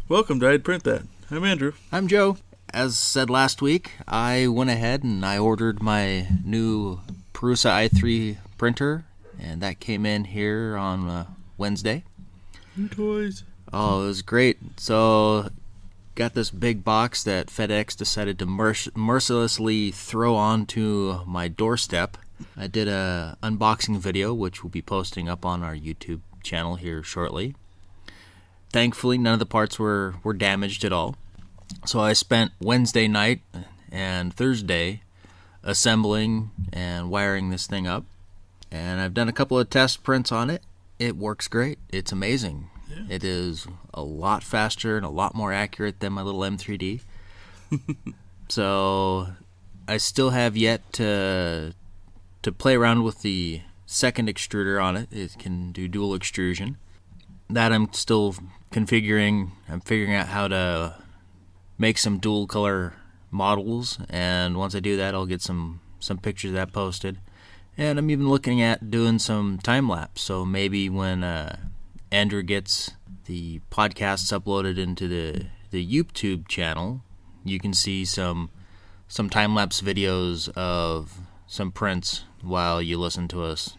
Welcome to I'd Print That. I'm Andrew. I'm Joe. As said last week, I went ahead and I ordered my new Prusa i3 printer, and that came in here on Wednesday. New toys. Oh, it was great. So, got this big box that FedEx decided to mercilessly throw onto my doorstep. I did a unboxing video, which we'll be posting up on our YouTube channel here shortly. Thankfully, none of the parts were damaged at all. So I spent Wednesday night and Thursday assembling and wiring this thing up. And I've done a couple of test prints on it. It works great. It's amazing. Yeah. It is a lot faster and a lot more accurate than my little M3D. So I still have yet to play around with the second extruder on it. It can do dual extrusion. That I'm still configuring. I'm figuring out how to make some dual color models, and once I do that, I'll get some pictures of that posted. And I'm even looking at doing some time lapse. So maybe when Andrew gets the podcasts uploaded into the YouTube channel, you can see some time lapse videos of some prints while you listen to us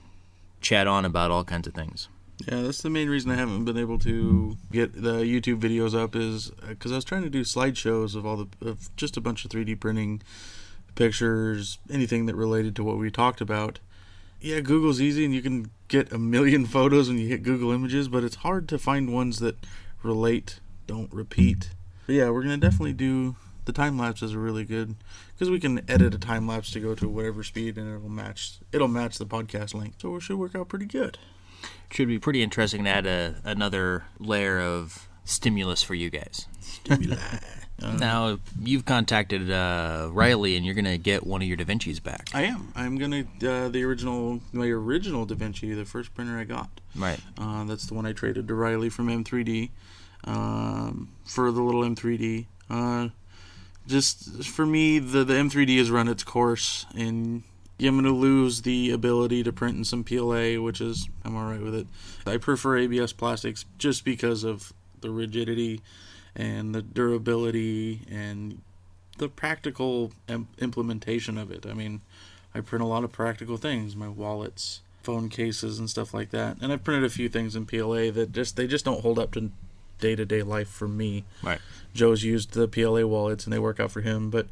chat on about all kinds of things. Yeah, that's the main reason I haven't been able to get the YouTube videos up, is because I was trying to do slideshows of just a bunch of 3D printing pictures, anything that related to what we talked about. Yeah, Google's easy and you can get a million photos when you hit Google Images, but it's hard to find ones that relate, don't repeat. But yeah, we're going to definitely do the time lapses are really good because we can edit a time lapse to go to whatever speed and it'll match the podcast length. So it should work out pretty good. Should be pretty interesting to add another layer of stimulus for you guys. Stimuli. Now, you've contacted Riley, and you're going to get one of your Da Vincis back. I am. I'm going to, my original Da Vinci, the first printer I got. Right. That's the one I traded to Riley from M3D for the little M3D. Just, for me, the M3D has run its course, and I'm going to lose the ability to print in some PLA, which is, I'm alright with it. I prefer ABS plastics just because of the rigidity and the durability and the practical implementation of it. I mean, I print a lot of practical things, my wallets, phone cases, and stuff like that. And I've printed a few things in PLA that they just don't hold up to day-to-day life for me. Right. Joe's used the PLA wallets, and they work out for him, but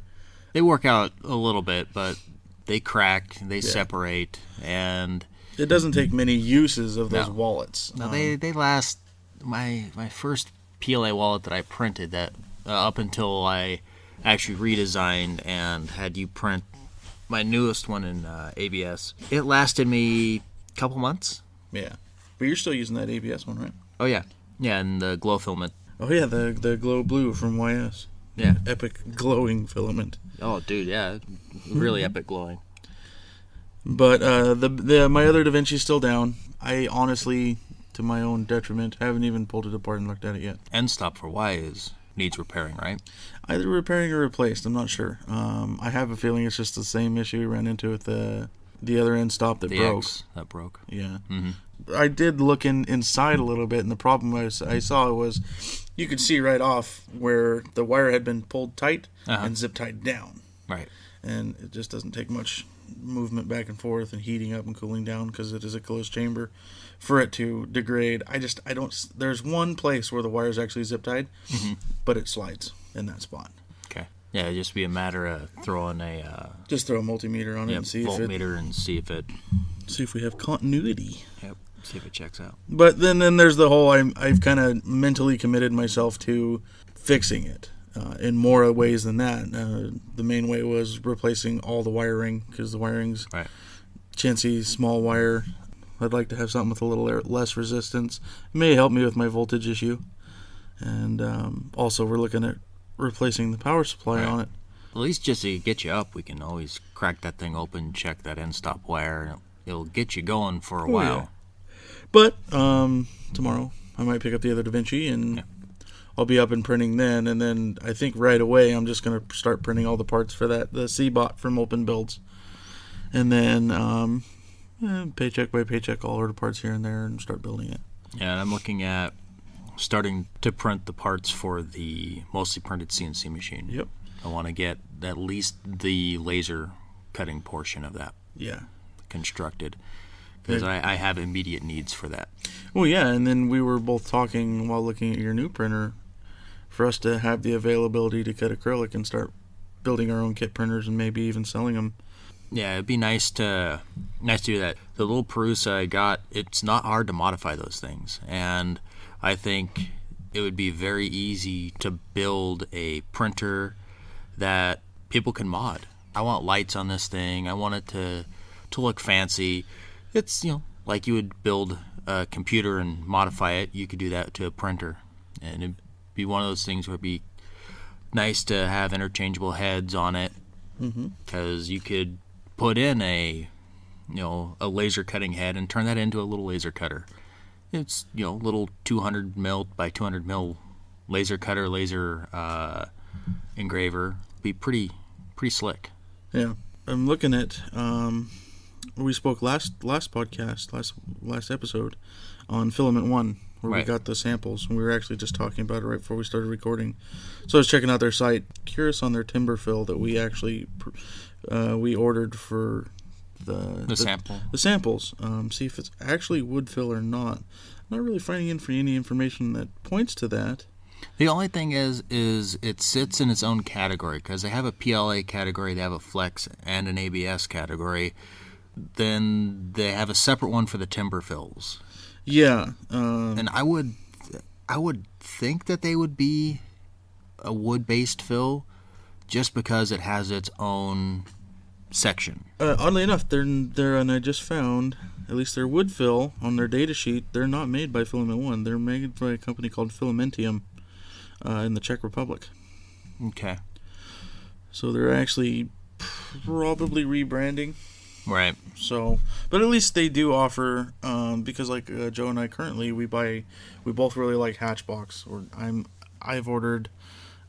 they work out a little bit, but they crack, they separate, and it doesn't take many uses of those wallets. No, they last. My first PLA wallet that I printed, that up until I actually redesigned and had you print my newest one in ABS, it lasted me a couple months. Yeah, but you're still using that ABS one, right? Oh yeah, and the glow filament. Oh yeah, the glow blue from YS. Yeah, epic glowing filament. Oh dude, yeah, really epic glowing. But my other Da Vinci's still down. I honestly, to my own detriment, haven't even pulled it apart and looked at it yet. End stop for Y needs repairing, right? Either repairing or replaced. I'm not sure. I have a feeling it's just the same issue we ran into with the other end stop that broke. That broke. Yeah. Mm-hmm. I did look inside a little bit, and the problem I saw was you could see right off where the wire had been pulled tight and zip tied down. Right. And it just doesn't take much movement back and forth and heating up and cooling down because it is a closed chamber for it to degrade. I don't. There's one place where the wire is actually zip tied, but it slides in that spot. Okay. Yeah, it'd just be a matter of throwing just throw a multimeter on it and see voltmeter and see if we have continuity. Yep. See if it checks out. But then there's the whole I've kind of mentally committed myself to fixing it in more ways than that. The main way was replacing all the wiring because the wiring's chintzy, small wire. I'd like to have something with a little less resistance. It may help me with my voltage issue. And also we're looking at replacing the power supply on it. At least just to get you up, we can always crack that thing open, check that end stop wire. It'll get you going for a while. Yeah. But tomorrow I might pick up the other Da Vinci and I'll be up and printing then. And then I think right away I'm just going to start printing all the parts for the C-Bot from Open Builds. And then paycheck by paycheck, I'll order parts here and there and start building it. Yeah, and I'm looking at starting to print the parts for the mostly printed CNC machine. Yep. I want to get at least the laser cutting portion of that constructed, because I have immediate needs for that. Well, yeah, and then we were both talking while looking at your new printer for us to have the availability to cut acrylic and start building our own kit printers and maybe even selling them. Yeah, it'd be nice to do that. The little Prusa I got, it's not hard to modify those things, and I think it would be very easy to build a printer that people can mod. I want lights on this thing. I want it to look fancy. It's, like you would build a computer and modify it, you could do that to a printer. And it'd be one of those things where it'd be nice to have interchangeable heads on it, because you could put in a laser cutting head and turn that into a little laser cutter. It's, little 200 mil by 200 mil laser cutter, laser engraver. Be pretty slick. Yeah. I'm looking at, we spoke last podcast, last episode on Filament 1, where we got the samples, and we were actually just talking about it right before we started recording. So I was checking out their site, curious on their timber fill that we actually we ordered for the samples. See if it's actually wood fill or not. I'm not really finding any information that points to that. The only thing is it sits in its own category, because they have a PLA category, they have a Flex, and an ABS category. Then they have a separate one for the timber fills. Yeah. And I would think that they would be a wood-based fill, just because it has its own section. Oddly enough, they're and I just found, at least their wood fill on their data sheet, they're not made by Filament 1. They're made by a company called Filamentium in the Czech Republic. Okay. So they're actually probably rebranding. Right. So, but at least they do offer, because like Joe and I currently, we both really like Hatchbox. I've ordered,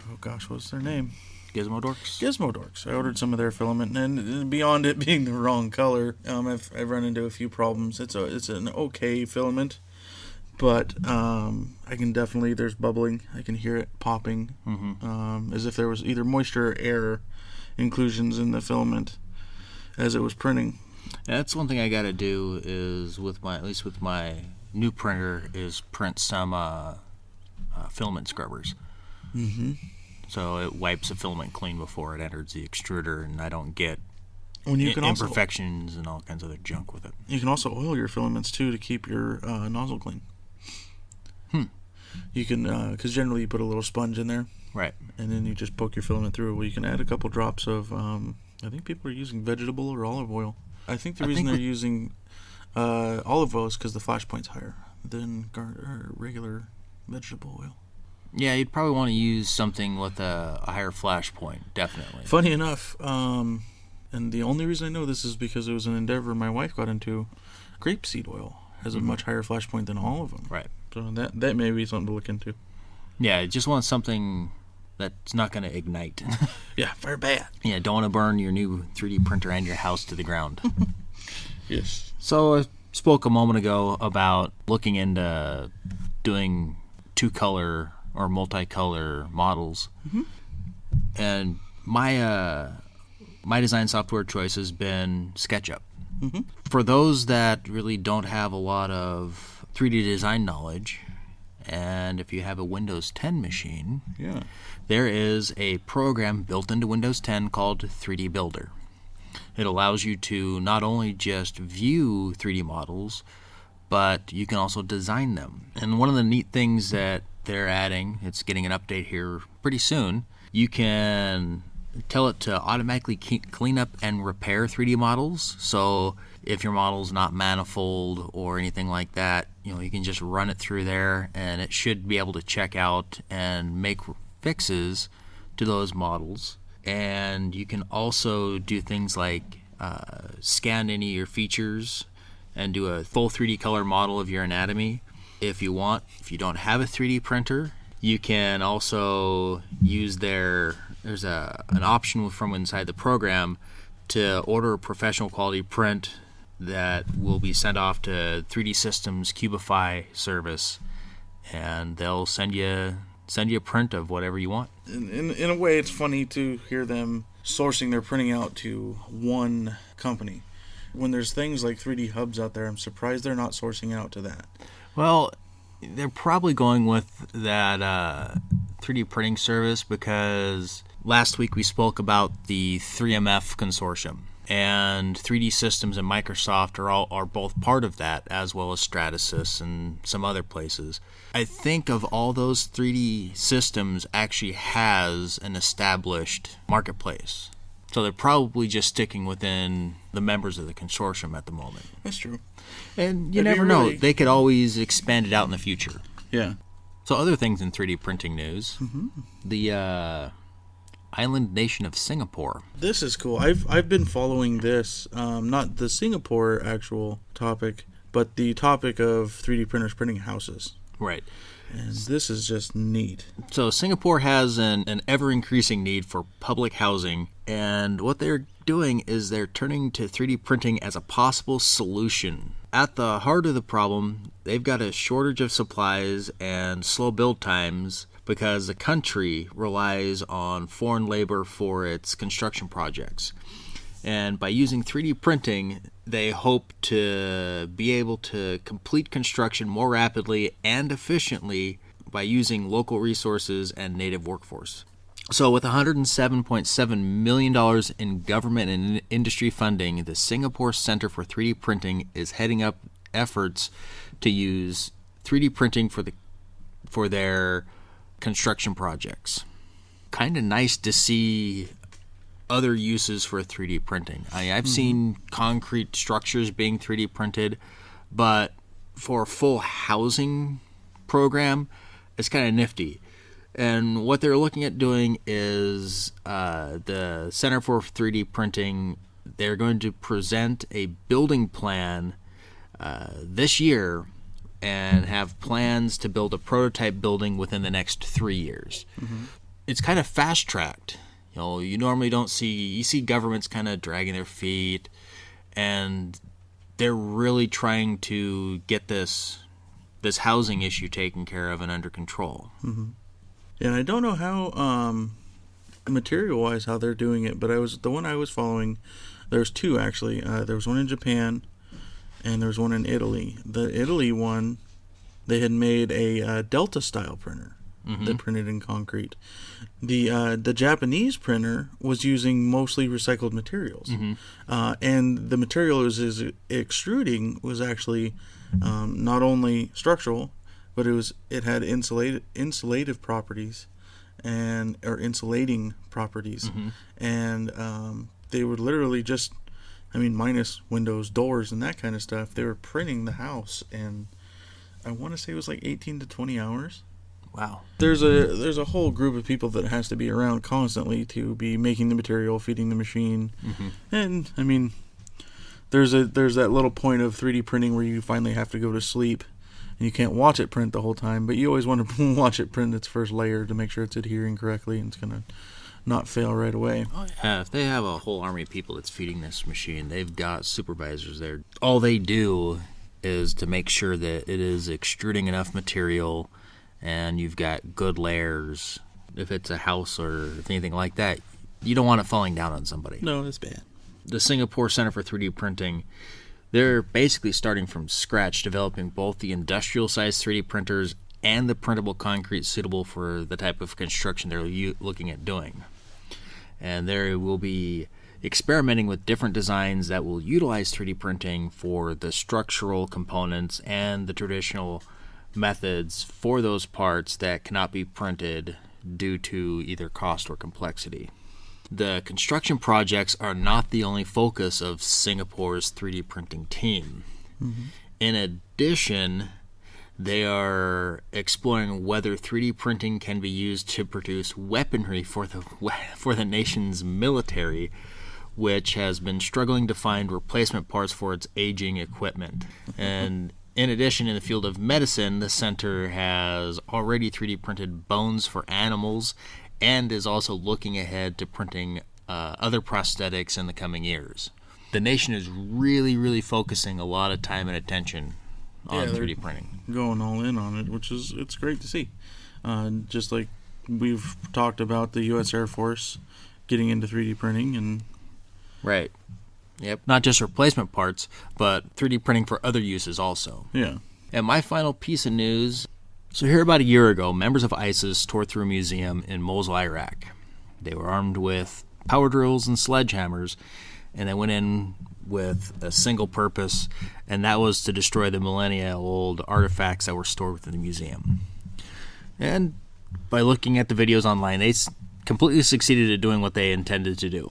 oh gosh, what's their name? Gizmo Dorks. I ordered some of their filament, and beyond it being the wrong color, I've run into a few problems. It's an okay filament, but I can definitely, there's bubbling. I can hear it popping, as if there was either moisture or air inclusions in the filament as it was printing. Yeah, that's one thing I got to do is with my new printer is print some filament scrubbers. So it wipes the filament clean before it enters the extruder, and I don't get imperfections and all kinds of other junk with it. You can also oil your filaments too to keep your nozzle clean. You can, because generally you put a little sponge in there, right, and then you just poke your filament through. Well, you can add a couple drops of, I think people are using vegetable or olive oil. I think the reason they're using olive oil is because the flash point's higher than regular vegetable oil. Yeah, you'd probably want to use something with a higher flash point, definitely. Funny enough, and the only reason I know this is because it was an endeavor my wife got into. Grapeseed oil has a much higher flash point than all of them. Right. So that may be something to look into. Yeah, you just want something that's not going to ignite. Yeah, fire bad. Yeah, don't want to burn your new 3D printer and your house to the ground. Yes. So I spoke a moment ago about looking into doing two-color or multicolor models. And my design software choice has been SketchUp. For those that really don't have a lot of 3D design knowledge, and if you have a Windows 10 machine, there is a program built into Windows 10 called 3D Builder. It allows you to not only just view 3D models, but you can also design them. And one of the neat things that they're adding, it's getting an update here pretty soon, you can tell it to automatically clean up and repair 3D models. So if your model's not manifold or anything like that, you can just run it through there, and it should be able to check out and make fixes to those models. And you can also do things like scan any of your features and do a full 3D color model of your anatomy if you want. If you don't have a 3D printer, you can also use there's an option from inside the program to order a professional quality print that will be sent off to 3D Systems Cubify service, and they'll send you a print of whatever you want. In a way, it's funny to hear them sourcing their printing out to one company. When there's things like 3D Hubs out there, I'm surprised they're not sourcing out to that. Well, they're probably going with that 3D printing service because last week we spoke about the 3MF consortium, and 3D Systems and Microsoft are both part of that, as well as Stratasys and some other places. I think of all those 3D Systems actually has an established marketplace. So they're probably just sticking within the members of the consortium at the moment. That's true. And you never know. They could always expand it out in the future. Yeah. So other things in 3D printing news. Mm-hmm. The island nation of Singapore. This is cool. I've been following this, not the Singapore actual topic, but the topic of 3D printers printing houses. Right. And this is just neat. So Singapore has an ever-increasing need for public housing, and what they're doing is they're turning to 3D printing as a possible solution. At the heart of the problem, they've got a shortage of supplies and slow build times because the country relies on foreign labor for its construction projects. And by using 3D printing, they hope to be able to complete construction more rapidly and efficiently by using local resources and native workforce. So with $107.7 million in government and industry funding, the Singapore Center for 3D Printing is heading up efforts to use 3D printing for their construction projects. Kind of nice to see other uses for 3D printing. I've seen concrete structures being 3D printed, but for a full housing program, it's kind of nifty. And what they're looking at doing is the Center for 3D Printing, they're going to present a building plan this year and have plans to build a prototype building within the next 3 years. Mm-hmm. It's kind of fast-tracked. You normally don't see governments kind of dragging their feet, and they're really trying to get this housing issue taken care of and under control. Mm-hmm. And I don't know how material-wise how they're doing it, but the one I was following, there's two actually. There was one in Japan, and there was one in Italy. The Italy one, they had made a Delta-style printer. Mm-hmm. That printed in concrete. The Japanese printer was using mostly recycled materials, mm-hmm. And the material it was extruding was actually not only structural, but it had insulative properties or insulating properties, mm-hmm. And they would literally just, minus windows, doors, and that kind of stuff. They were printing the house, and I want to say it was like 18 to 20 hours. Wow. There's a whole group of people that has to be around constantly to be making the material, feeding the machine. Mm-hmm. And there's that little point of 3D printing where you finally have to go to sleep and you can't watch it print the whole time, but you always want to watch it print its first layer to make sure it's adhering correctly and it's going to not fail right away. Oh, yeah. If they have a whole army of people that's feeding this machine, they've got supervisors there. All they do is to make sure that it is extruding enough material and you've got good layers. If it's a house or anything like that, you don't want it falling down on somebody. No, that's bad. The Singapore Center for 3D Printing, they're basically starting from scratch, developing both the industrial-sized 3D printers and the printable concrete suitable for the type of construction they're looking at doing. And they will be experimenting with different designs that will utilize 3D printing for the structural components and the traditional methods for those parts that cannot be printed due to either cost or complexity. The construction projects are not the only focus of Singapore's 3D printing team. Mm-hmm. In addition, they are exploring whether 3D printing can be used to produce weaponry for the nation's military, which has been struggling to find replacement parts for its aging equipment. And in addition, in the field of medicine, the center has already 3D printed bones for animals and is also looking ahead to printing other prosthetics in the coming years. The nation is really, really focusing a lot of time and attention on 3D printing. Going all in on it, which is it's great to see. Just like we've talked about the U.S. Air Force getting into 3D printing and right. Yep. Not just replacement parts, but 3D printing for other uses also. Yeah. And my final piece of news. So here about a year ago, members of ISIS tore through a museum in Mosul, Iraq. They were armed with power drills and sledgehammers, and they went in with a single purpose, and that was to destroy the millennia-old artifacts that were stored within the museum. And by looking at the videos online, they completely succeeded at doing what they intended to do.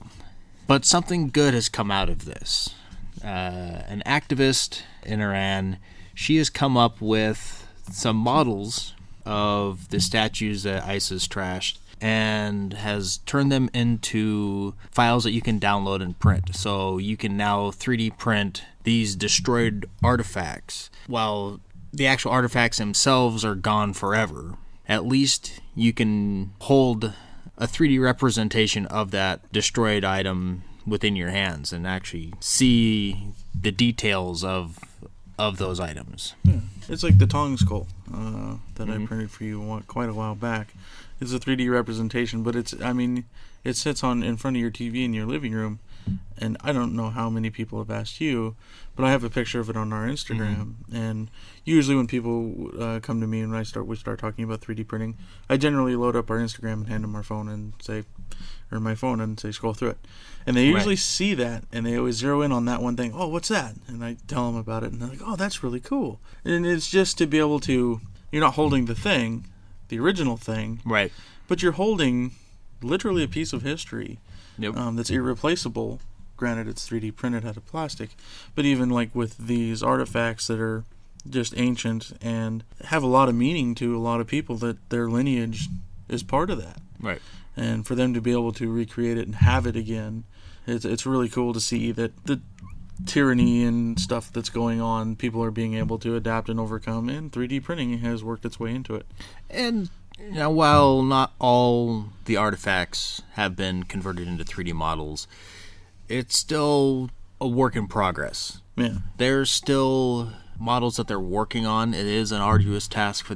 But something good has come out of this. An activist in Iran, she has come up with some models of the statues that ISIS trashed and has turned them into files that you can download and print. So you can now 3D print these destroyed artifacts. While the actual artifacts themselves are gone forever, at least you can hold a 3D representation of that destroyed item within your hands and actually see the details of those items. Yeah. It's like the Tong skull that I printed for you quite a while back. It's a 3D representation, but it sits in front of your TV in your living room, and I don't know how many people have asked you, but I have a picture of it on our Instagram, and usually when people come to me and we start talking about 3D printing, I generally load up our Instagram and hand them my phone and say scroll through it, and they usually see that, and they always zero in on that one thing. Oh, what's that? And I tell them about it, and they're like, oh, that's really cool. And it's just to be able to, you're not holding the thing, the original thing, right? But you're holding literally a piece of history that's irreplaceable. Granted, it's 3D printed out of plastic, but even like with these artifacts that are just ancient and have a lot of meaning to a lot of people, that their lineage is part of that. Right. And for them to be able to recreate it and have it again, it's really cool to see that the tyranny and stuff that's going on, people are being able to adapt and overcome, and 3D printing has worked its way into it. And while not all the artifacts have been converted into 3D models, it's still a work in progress. Yeah. There's still models that they're working on. It is an arduous task for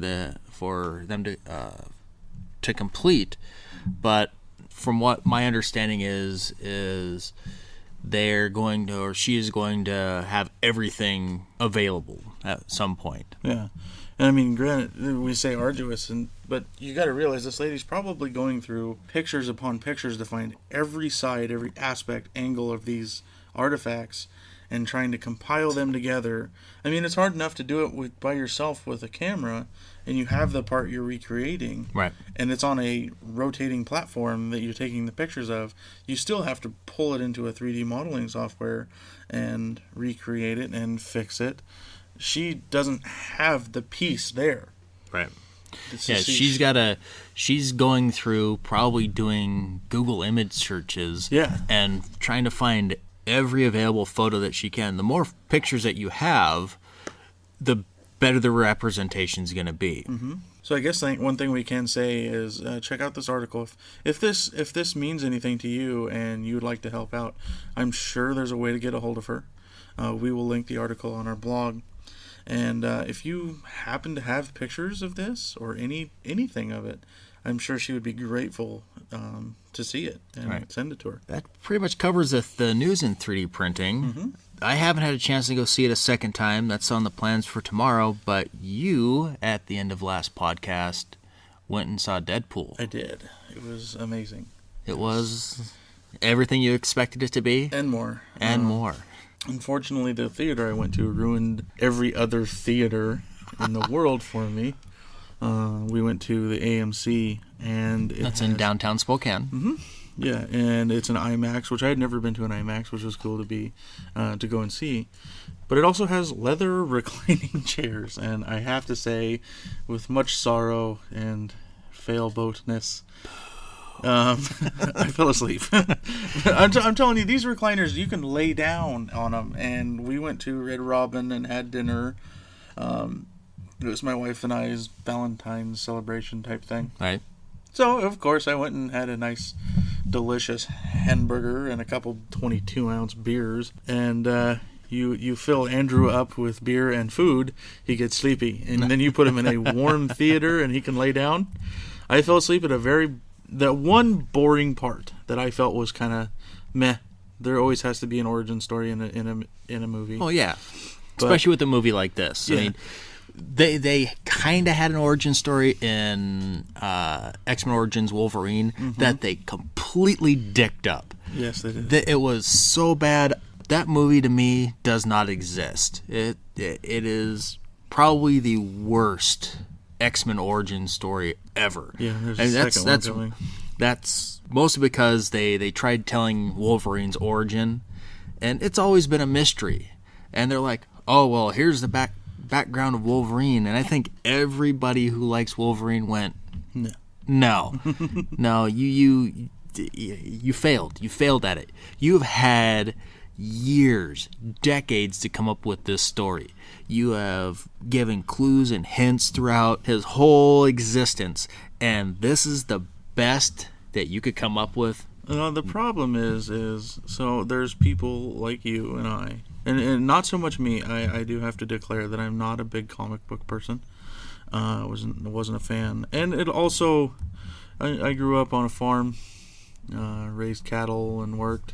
them to complete, but from what my understanding is they're going to, or she is going to have everything available at some point. Yeah. And I mean, granted, we say arduous, but you got to realize this lady's probably going through pictures upon pictures to find every side, every aspect, angle of these artifacts, and trying to compile them together. I mean, it's hard enough to do it by yourself with a camera, and you have the part you're recreating, right? And it's on a rotating platform that you're taking the pictures of. You still have to pull it into a 3D modeling software and recreate it and fix it. She doesn't have the piece there. Right. She's going through probably doing Google image searches and trying to find every available photo that she can. The more pictures that you have, the better the representation is going to be. Mm-hmm. So I guess one thing we can say is check out this article. If this means anything to you and you'd like to help out, I'm sure there's a way to get a hold of her. We will link the article on our blog. And if you happen to have pictures of this or anything of it, I'm sure she would be grateful to see it and send it to her. That pretty much covers the news in 3D printing. Mm-hmm. I haven't had a chance to go see it a second time. That's on the plans for tomorrow. But you, at the end of last podcast, went and saw Deadpool. I did. It was amazing. It was everything you expected it to be? And more. And more. Unfortunately, the theater I went to ruined every other theater in the world for me. We went to the AMC, and that's in downtown Spokane. Mm-hmm. Yeah, and it's an IMAX, which I had never been to an IMAX, which was cool to go and see. But it also has leather reclining chairs, and I have to say, with much sorrow and fail-boatness, I fell asleep. I'm telling you, these recliners, you can lay down on them. And we went to Red Robin and had dinner. It was my wife and I's Valentine's celebration type thing. Right. So, of course, I went and had a nice, delicious hamburger and a couple 22-ounce beers. And, You fill Andrew up with beer and food, he gets sleepy, and then you put him in a warm theater and he can lay down. I fell asleep at that one boring part that I felt was kind of meh. There always has to be an origin story in a movie. Oh yeah, especially with a movie like this. Yeah. I mean, they kind of had an origin story in X-Men Origins Wolverine that they completely dicked up. Yes, they did. It was so bad. That movie to me does not exist. It is probably the worst X-Men origin story ever. Yeah, there's a second one coming. That's mostly because they tried telling Wolverine's origin, and it's always been a mystery. And they're like, oh, well, here's the background of Wolverine. And I think everybody who likes Wolverine went, no, you failed. You failed at it. You've had years, decades to come up with this story. You have given clues and hints throughout his whole existence, and this is the best that you could come up with. The problem is so there's people like you and I, and not so much me. I do have to declare that I'm not a big comic book person. Wasn't a fan, and it also I grew up on a farm, raised cattle and worked.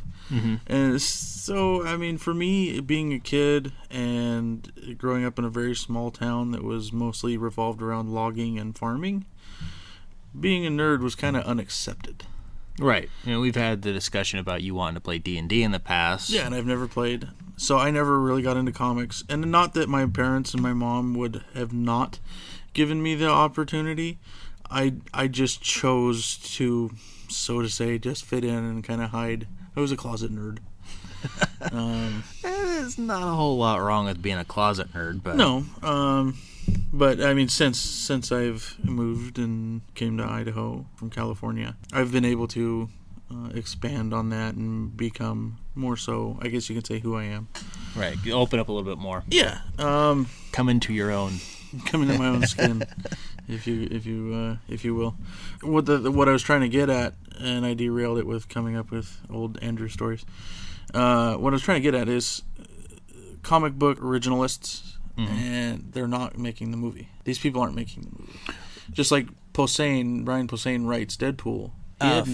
And so, I mean, for me, being a kid and growing up in a very small town that was mostly revolved around logging and farming, being a nerd was kind of unaccepted. Right. We've had the discussion about you wanting to play D&D in the past. Yeah, and I've never played. So I never really got into comics. And not that my parents and my mom would have not given me the opportunity. I just chose to, so to say, just fit in and kind of hide. I was a closet nerd. There's not a whole lot wrong with being a closet nerd, but no. But I mean, since I've moved and came to Idaho from California, I've been able to expand on that and become more so, I guess you could say, who I am. Right. You open up a little bit more. Yeah. Come into your own. Come into my own skin, if you will. What I was trying to get at, and I derailed it with coming up with old Andrew stories. What I was trying to get at is comic book originalists, and they're not making the movie. These people aren't making the movie. Just like Brian Posehn writes Deadpool. He had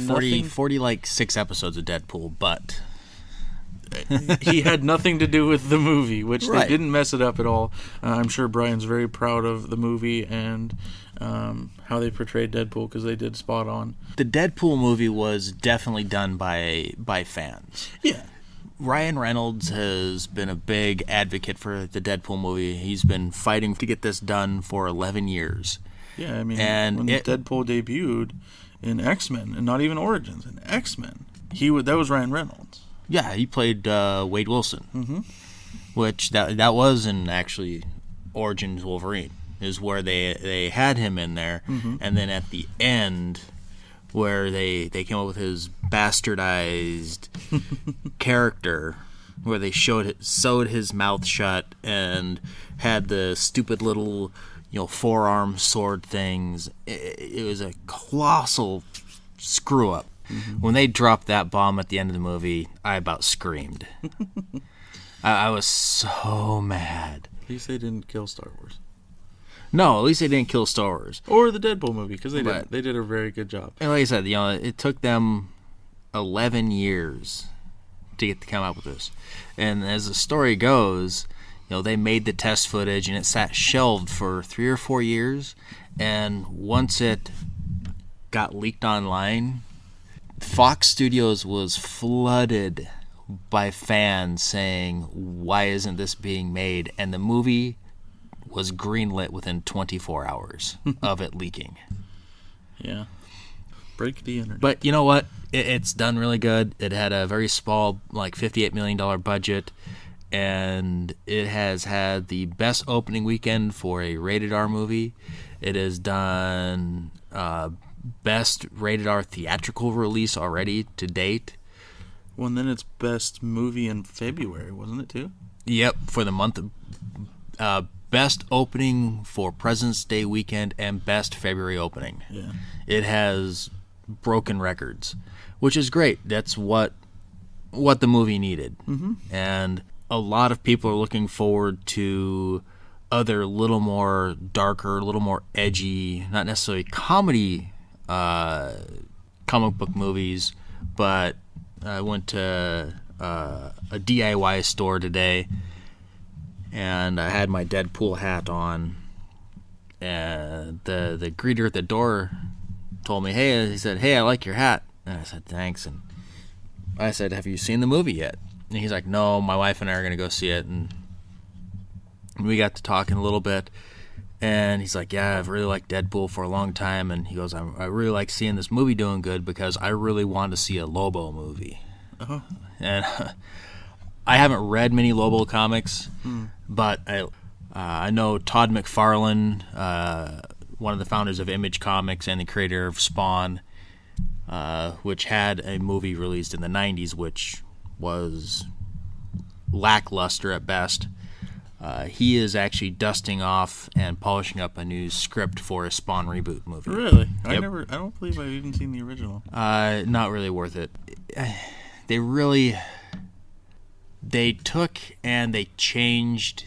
40 like 6 episodes of Deadpool, but he had nothing to do with the movie, which Right. they didn't mess it up at all. I'm sure Brian's very proud of the movie and how they portrayed Deadpool, because they did spot on. the Deadpool movie was definitely done by fans. Yeah. Ryan Reynolds has been a big advocate for the Deadpool movie. He's been fighting to get this done for 11 years. Yeah, I mean, And when Deadpool debuted in X-Men, and not even Origins, in X-Men, that was Ryan Reynolds. Yeah, he played Wade Wilson, which that was in actually Origins Wolverine, is where they had him in there, and then at the end, where they came up with his bastardized character, where they sewed his mouth shut and had the stupid little forearm sword things. It was a colossal screw up. When they dropped that bomb at the end of the movie, I about screamed. I was so mad. At least they didn't kill Star Wars. No, at least they didn't kill Star Wars. Or the Deadpool movie, because they But- did a very good job. And like I said, it took them 11 years to come up with this. And as the story goes, they made the test footage and it sat shelved for 3 or 4 years. And once it got leaked online, Fox Studios was flooded by fans saying, why isn't this being made? And the movie was greenlit within 24 hours of it leaking. Yeah. Break the internet. But you know what? It's done really good. It had a very small, like $58 million budget, and it has had the best opening weekend for a rated R movie. It has done best rated R theatrical release already to date. Well, and then it's best movie in February, wasn't it, too? Yep, for the month of best opening for President's Day weekend and best February opening. Yeah. It has broken records, which is great. That's what the movie needed. And a lot of people are looking forward to other little more darker, a little more edgy, not necessarily comedy comic book movies, but I went to a DIY store today, and I had my Deadpool hat on, and the greeter at the door told me, he said, "Hey, I like your hat." And I said, "Thanks." And I said, "Have you seen the movie yet?" And he's like, "No, my wife and I are going to go see it." And we got to talking a little bit, and he's like, "Yeah, I've really liked Deadpool for a long time." And he goes, I really like seeing this movie doing good because I really want to see a Lobo movie. Uh-huh. And I haven't read many Lobo comics, but I know Todd McFarlane, one of the founders of Image Comics and the creator of Spawn, which had a movie released in the 90s, which was lackluster at best. He is actually dusting off and polishing up a new script for a Spawn reboot movie. Really? Yep. I don't believe I've even seen the original. Not really worth it. They took and they changed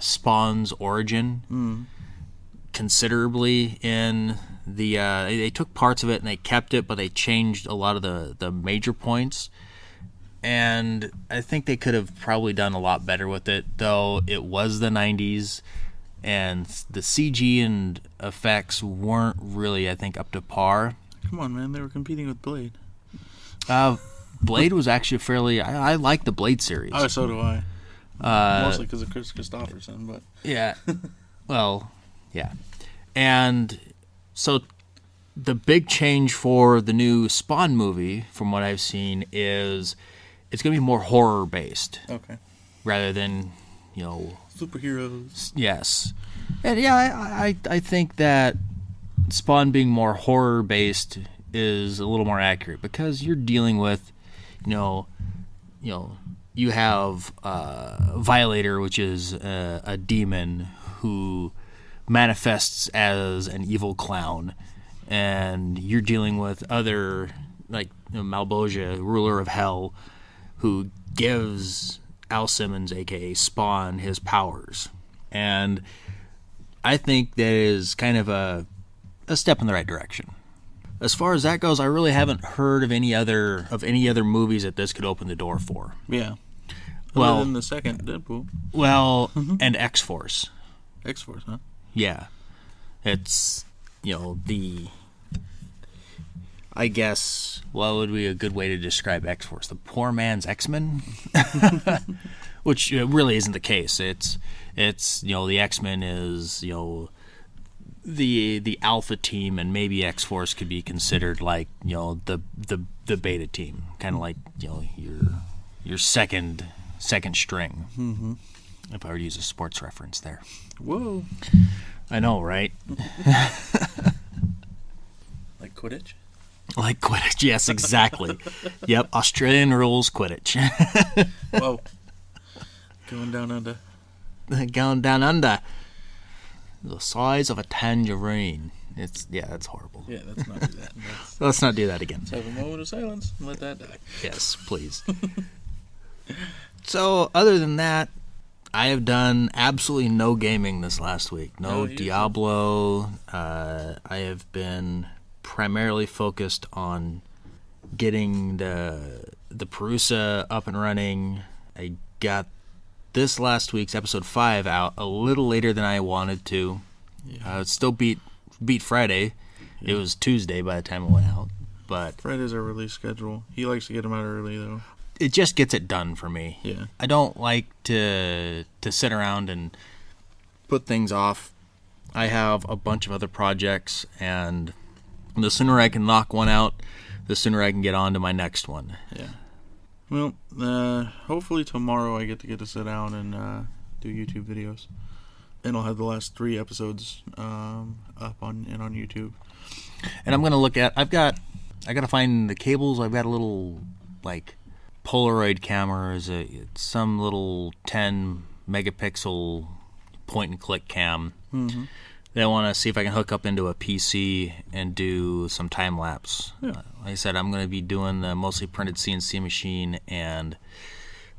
Spawn's origin considerably in the they took parts of it and they kept it, but they changed a lot of the major points. And I think they could have probably done a lot better with it, though it was the 90s, and the CG and effects weren't really, I think, up to par. Come on, man. They were competing with Blade. Blade was actually fairly... I like the Blade series. Oh, so do I. Mostly because of Chris Christopherson, but... Yeah. Well, yeah. And so the big change for the new Spawn movie, from what I've seen, is... it's going to be more horror-based. Okay. Rather than, superheroes. Yes. And yeah, I think that Spawn being more horror-based is a little more accurate because you're dealing with, you have Violator, which is a demon who manifests as an evil clown, and you're dealing with other, like Malboja, ruler of hell, who gives Al Simmons, a.k.a. Spawn, his powers. And I think that is kind of a step in the right direction. As far as that goes, I really haven't heard of any other movies that this could open the door for. Yeah. Well, other than the second Deadpool. Well, and X-Force. X-Force, huh? Yeah. It's, I guess, what would be a good way to describe X-Force? The poor man's X-Men? Which really isn't the case. It's the X-Men is, the alpha team, and maybe X-Force could be considered like, the beta team. Kind of like, your second string. Mm-hmm. If I were to use a sports reference there. Whoa. I know, right? Like Quidditch? Like Quidditch, yes, exactly. Yep, Australian rules Quidditch. Whoa. Going down under. Going down under. The size of a tangerine. That's horrible. Yeah, let's not do that. Let's not do that again. Let's have a moment of silence and let that die. Yes, please. So, other than that, I have done absolutely no gaming this last week. No Diablo. I have been primarily focused on getting the Perusa up and running. I got this last week's episode 5 out a little later than I wanted to. Yeah. It still beat Friday. Yeah. It was Tuesday by the time it went out. But Friday's our release schedule. He likes to get them out early, though. It just gets it done for me. Yeah. I don't like to sit around and put things off. I have a bunch of other projects, and the sooner I can knock one out, the sooner I can get on to my next one. Yeah. Well, hopefully tomorrow I get to sit down and do YouTube videos, and I'll have the last 3 episodes up on YouTube. And I'm gonna look at. I gotta find the cables. I've got a little Polaroid camera. It's some little 10 megapixel point and click cam. Mm-hmm. Then I want to see if I can hook up into a PC and do some time lapse. Yeah. Like I said, I'm going to be doing the mostly printed CNC machine and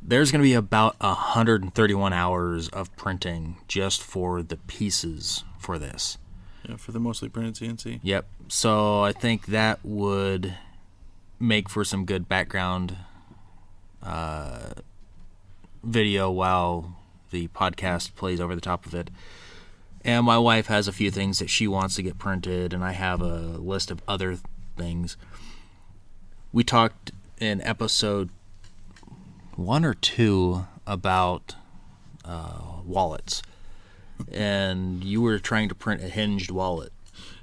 there's going to be about 131 hours of printing just for the pieces for this. Yeah, for the mostly printed CNC. Yep. So I think that would make for some good background video while the podcast plays over the top of it. And my wife has a few things that she wants to get printed, and I have a list of other things. We talked in episode 1 or 2 about wallets, and you were trying to print a hinged wallet.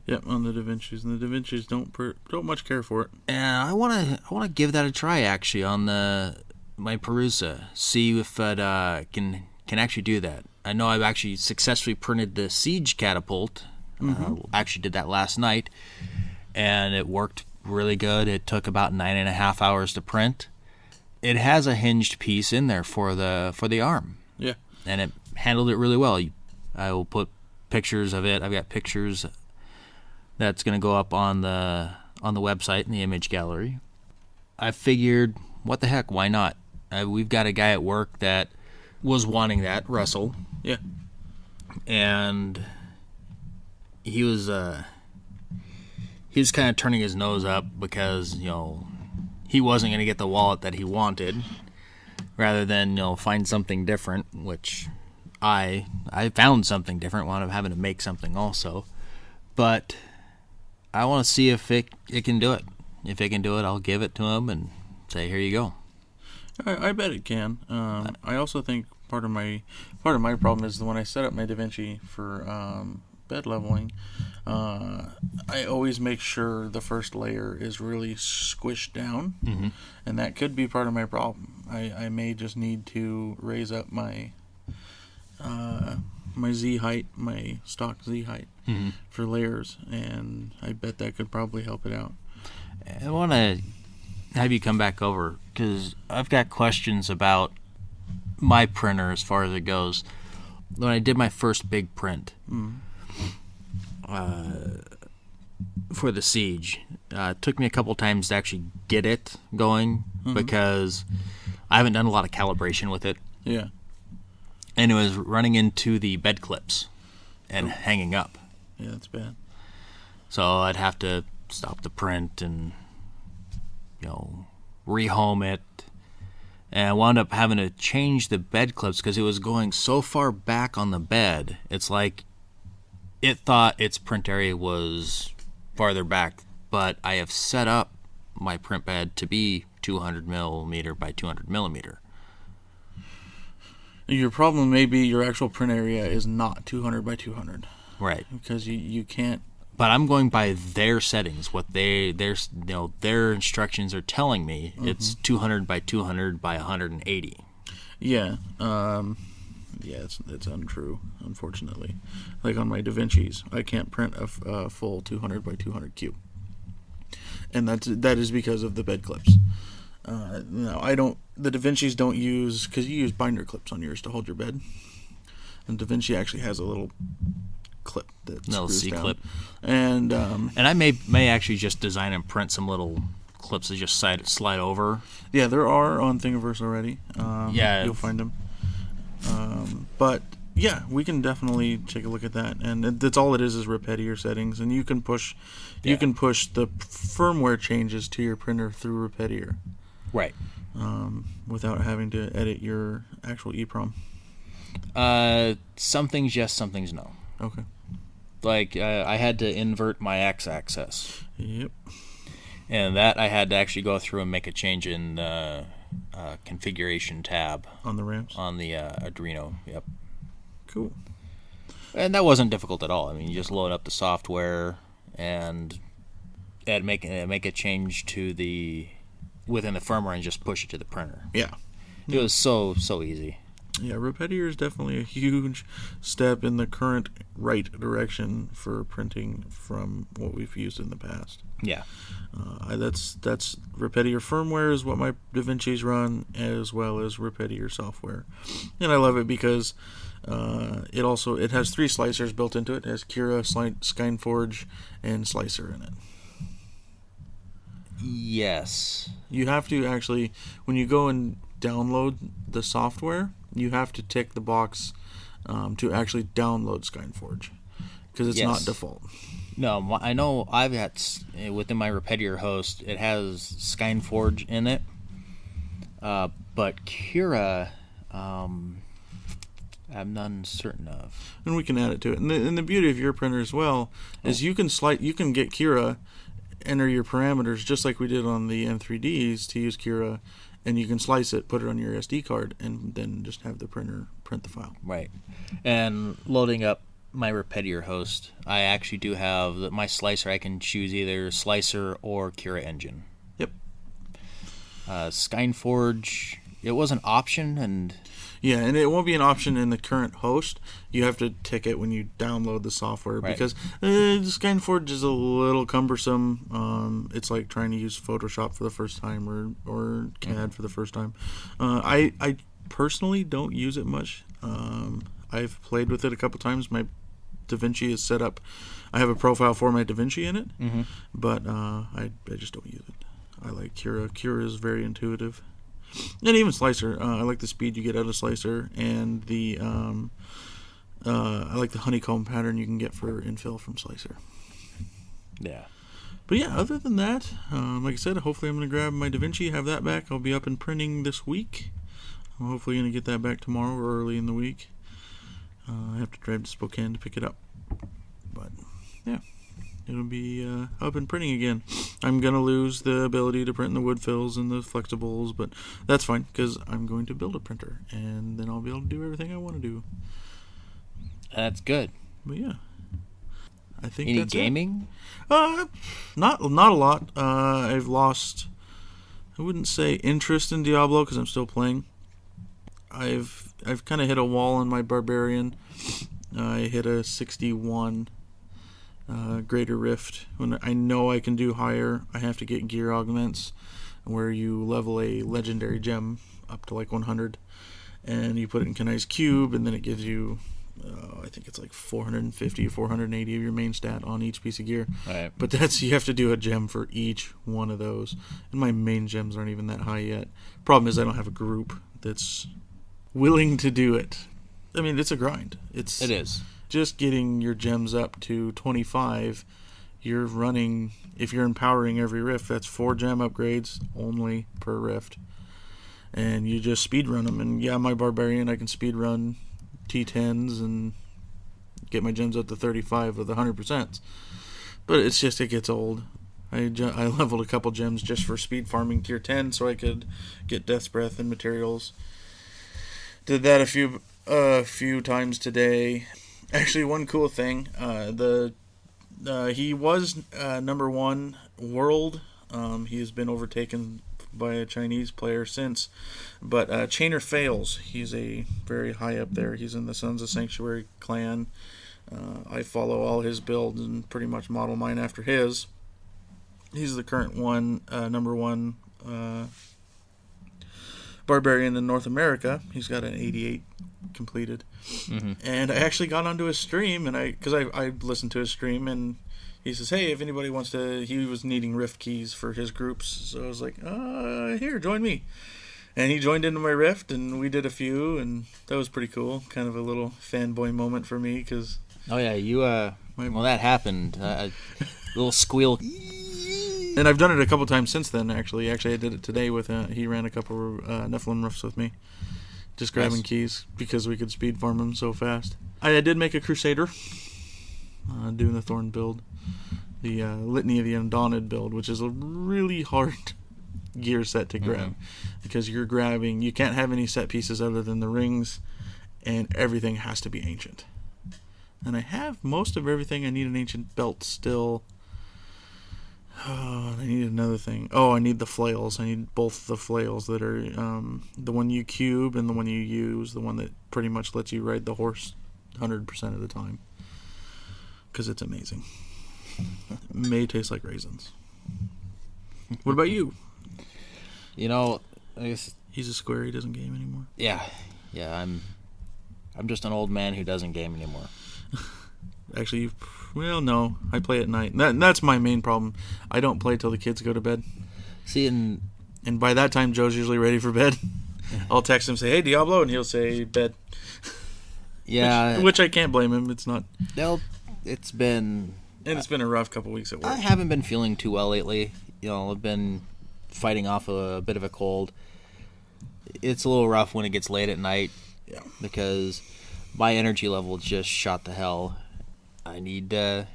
Yep, on the DaVincis, and the DaVincis don't much care for it. And I wanna give that a try actually on my Perusa, see if it can actually do that. I know I've actually successfully printed the Siege catapult. Actually did that last night, and it worked really good. It took about 9.5 hours to print. It has a hinged piece in there for the arm. Yeah, and it handled it really well. I will put pictures of it. I've got pictures that's going to go up on the website in the image gallery. I figured, what the heck, why not? We've got a guy at work that was wanting that, Russell. Yeah. And he was kind of turning his nose up because, he wasn't going to get the wallet that he wanted, rather than, find something different, which I found something different, wound up having to make something also. But I want to see if it can do it. If it can do it, I'll give it to him and say, here you go. I bet it can. I also think part of my problem is that when I set up my DaVinci for bed leveling, I always make sure the first layer is really squished down, and that could be part of my problem. I may just need to raise up my Z height, my stock Z height for layers, and I bet that could probably help it out. I want to have you come back over because I've got questions about my printer as far as it goes. When I did my first big print for the Siege, it took me a couple times to actually get it going because I haven't done a lot of calibration with it. Yeah. And it was running into the bed clips and hanging up. Yeah, that's bad. So I'd have to stop the print and rehome it, and I wound up having to change the bed clips because it was going so far back on the bed. It's like it thought its print area was farther back, but I have set up my print bed to be 200 millimeter by 200 millimeter. Your problem may be your actual print area is not 200 by 200. Right. Because you can't. But I'm going by their settings. What their instructions are telling me. It's 200 by 200 by 180. Yeah. It's untrue, unfortunately. Like on my DaVincis, I can't print a full 200 by 200 cube, and that is because of the bed clips. No, I don't. The DaVincis don't use, because you use binder clips on yours to hold your bed, and DaVinci actually has a little clip that screws down. C-clip. And I may actually just design and print some little clips that just slide over. Yeah, there are on Thingiverse already. You'll find them. But yeah, we can definitely take a look at that, and that's all it is Repetier settings, and you can push the firmware changes to your printer through Repetier, right? Without having to edit your actual EEPROM. Some things yes, some things no. Okay. Like I had to invert my x-axis. Yep. And that I had to actually go through and make a change in the configuration tab on the ramps, on the Arduino. Yep. Cool. And that wasn't difficult at all. I mean, you just load up the software and make a change to within the firmware and just push it to the printer. Yeah. It was so easy. Yeah, Repetier is definitely a huge step in the current right direction for printing from what we've used in the past. Yeah. That's Repetier firmware is what my DaVincis run, as well as Repetier software, and I love it because it has 3 slicers built into it. It has Cura, Skyforge, and Slicer in it. Yes. You have to actually, when you go and download the software, you have to tick the box to actually download SkyForge, because it's not default. No, I know I've got, within my Repetier host, it has SkyForge in it. But Cura, I'm none certain of. And we can add it to it. And the beauty of your printer as well is you can get Cura, enter your parameters just like we did on the M3Ds to use Cura, and you can slice it, put it on your SD card, and then just have the printer print the file. Right. And loading up my Repetier host, I actually do have my slicer. I can choose either slicer or Cura engine. Yep. SkyForge, it was an option, and it won't be an option in the current host. You have to tick it when you download the software, because SkyForge is a little cumbersome. It's like trying to use Photoshop for the first time or CAD for the first time. I personally don't use it much. I've played with it a couple times. My DaVinci is set up. I have a profile for my DaVinci in it, but I just don't use it. I like Cura. Cura is very intuitive. And even Slicer. I like the speed you get out of Slicer, and the I like the honeycomb pattern you can get for infill from Slicer. Yeah. But yeah, other than that, like I said, hopefully I'm going to grab my DaVinci, have that back. I'll be up and printing this week. I'm hopefully going to get that back tomorrow or early in the week. I have to drive to Spokane to pick it up. But yeah, it'll be up and printing again. I'm going to lose the ability to print in the wood fills and the flexibles, but that's fine, because I'm going to build a printer, and then I'll be able to do everything I want to do. That's good. But yeah, I think any that's gaming? Not a lot. I've lost, I wouldn't say interest in Diablo, because I'm still playing. I've kind of hit a wall in my Barbarian. I hit a 61 Greater Rift. When I know I can do higher, I have to get gear augments, where you level a legendary gem up to like 100, and you put it in Kanai's cube, and then it gives you, I think it's like 450 or 480 of your main stat on each piece of gear. Right. But you have to do a gem for each one of those, and my main gems aren't even that high yet. Problem is I don't have a group that's willing to do it. I mean, it's a grind. It is. Just getting your gems up to 25, you're running, if you're empowering every rift, that's 4 gem upgrades only per rift. And you just speed run them. And yeah, my Barbarian, I can speed run T10s and get my gems up to 35 with 100%. But it's just, it gets old. I leveled a couple gems just for speed farming tier 10 so I could get Death's Breath and materials. Did that a few times today. Actually, one cool thing, he was number 1 world. He has been overtaken by a Chinese player since, but Chainer Fails, he's a very high up there. He's in the Sons of Sanctuary clan. I follow all his builds and pretty much model mine after his. He's the current number 1 Barbarian in North America. He's got an 88 completed. And I actually got onto his stream, and because I listened to his stream, and he says, hey, if anybody wants to, he was needing rift keys for his groups, so I was like, here, join me. And he joined into my rift, and we did a few, and that was pretty cool. Kind of a little fanboy moment for me, because oh yeah, you well, that happened. Little squeal. And I've done it a couple times since then, actually. Actually, I did it today with he ran a couple of Nephilim rifts with me. Just grabbing keys, because we could speed farm them so fast. I did make a Crusader, doing the Thorn build. The Litany of the Undaunted build, which is a really hard gear set to grab. Because you can't have any set pieces other than the rings, and everything has to be ancient. And I have most of everything. I need an ancient belt still. Oh, I need another thing. Oh, I need the flails. I need both the flails that are the one you cube and the one you use, the one that pretty much lets you ride the horse 100% of the time. Because it's amazing. It may taste like raisins. What about you? You know, I guess he's a square. He doesn't game anymore. Yeah. I'm just an old man who doesn't game anymore. Actually, well, no. I play at night. That's my main problem. I don't play till the kids go to bed. See, and by that time, Joe's usually ready for bed. I'll text him, say, "Hey, Diablo," and he'll say, "Bed." Yeah. Which I can't blame him. It's not. It's been a rough couple weeks at work. I haven't been feeling too well lately. I've been fighting off a bit of a cold. It's a little rough when it gets late at night. Yeah. Because my energy level just shot to hell. I need and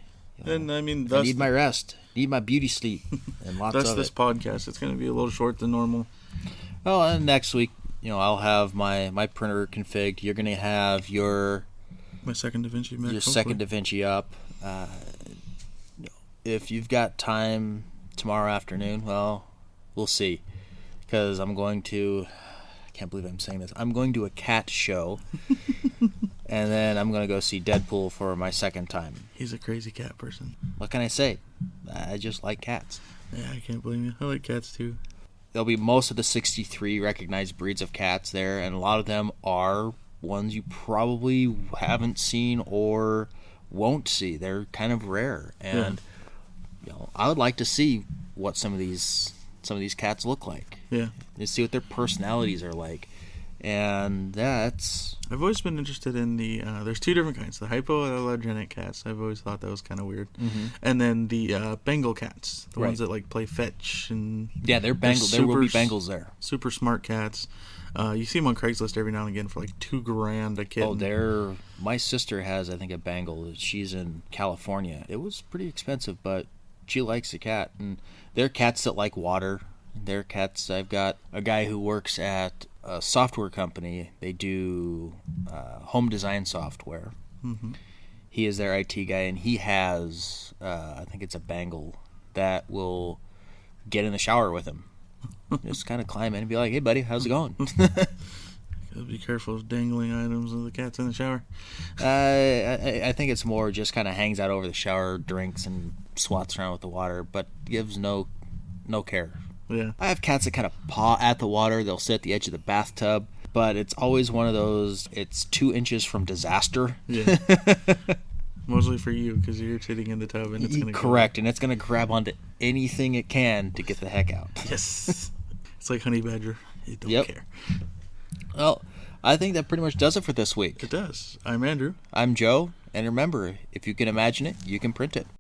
I mean, I need my rest. Need my beauty sleep and lots that's of this it. podcast. It's going to be a little short than normal. Well, and next week, I'll have my printer configured. You're going to have my second DaVinci Max. Your second DaVinci up. If you've got time tomorrow afternoon, well, we'll see. Because I'm going to... I can't believe I'm saying this. I'm going to a cat show. And then I'm going to go see Deadpool for my second time. He's a crazy cat person. What can I say? I just like cats. Yeah, I can't blame you. I like cats too. There'll be most of the 63 recognized breeds of cats there, and a lot of them are ones you probably haven't seen or won't see. They're kind of rare, and I would like to see what some of these cats look like. Yeah, to see what their personalities are like, and that's. I've always been interested in the. There's two different kinds: the hypoallergenic cats. I've always thought that was kind of weird, and then the Bengal cats, the ones that like play fetch and. Yeah, they're Bengal. There will be Bengals there. Super smart cats. You see them on Craigslist every now and again for like $2,000 a kitten. Oh, my sister has, I think, a Bengal. She's in California. It was pretty expensive, but she likes the cat. And they're cats that like water. They're cats. I've got a guy who works at a software company. They do home design software. Mm-hmm. He is their IT guy, and he has, I think it's a Bengal that will get in the shower with him. Just kind of climb in and be like, "Hey, buddy, how's it going?" Gotta be careful of dangling items of the cats in the shower. I think it's more just kind of hangs out over the shower, drinks, and swats around with the water, but gives no care. Yeah. I have cats that kind of paw at the water. They'll sit at the edge of the bathtub, but it's always one of those, it's 2 inches from disaster. Yeah. Mostly for you, because you're sitting in the tub and it's going to Correct, and it's going to grab onto anything it can to get the heck out. Yes. It's like honey badger. It don't care. Well, I think that pretty much does it for this week. It does. I'm Andrew. I'm Joe, and remember, if you can imagine it, you can print it.